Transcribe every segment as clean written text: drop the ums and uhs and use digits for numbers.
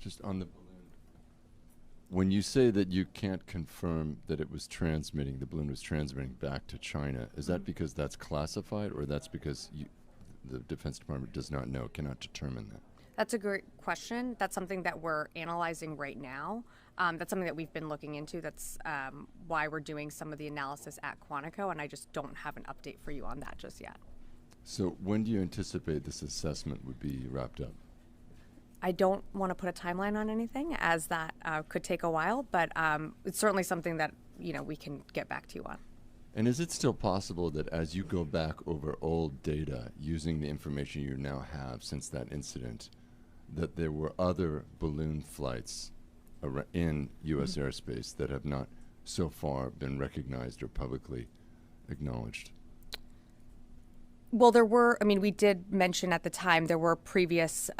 Just on the balloon, when you say that you can't confirm that it was transmitting, the balloon was transmitting back to China, is that because that's classified, or that's because the Defense Department does not know, cannot determine that? That's a great question. That's something that we're analyzing right now. That's something that we've been looking into. That's why we're doing some of the analysis at Quantico, and I just don't have an update for you on that just yet. So when do you anticipate this assessment would be wrapped up? I don't want to put a timeline on anything, as that could take a while, but it's certainly something that we can get back to you on. And is it still possible that as you go back over old data using the information you now have since that incident, that there were other balloon flights in U.S. airspace that have not so far been recognized or publicly acknowledged? Well, we did mention at the time there were previous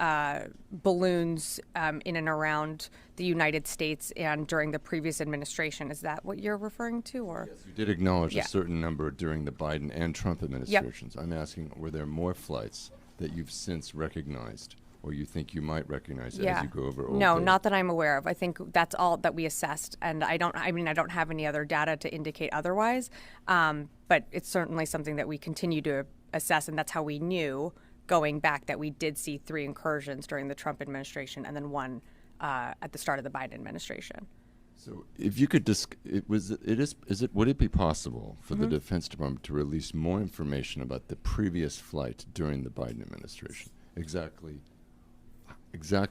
balloons in and around the United States and during the previous administration. Is that what you're referring to? Or? Yes, you did acknowledge a certain number during the Biden and Trump administrations. Yep. I'm asking, were there more flights that you've since recognized, or you think you might recognize as you go over old No, data? not that I'm aware of. I think that's all that we assessed, and I don't have any other data to indicate otherwise, but it's certainly something that we continue to assess, and that's how we knew going back that we did see 3 incursions during the Trump administration and then 1 at the start of the Biden administration. So if you could would it be possible for the Defense Department to release more information about the previous flight during the Biden administration? Exactly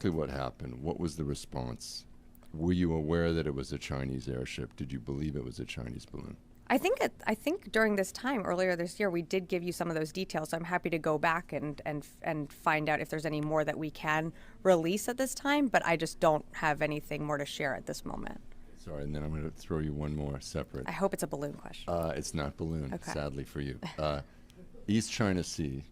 what happened? What was the response? Were you aware that it was a Chinese airship? Did you believe it was a Chinese balloon? I think during this time earlier this year we did give you some of those details. So I'm happy to go back and find out if there's any more that we can release at this time, but I just don't have anything more to share at this moment. Sorry, and then I'm going to throw you one more separate. I hope it's a balloon question. It's not balloon, Okay. sadly for you. East China Sea,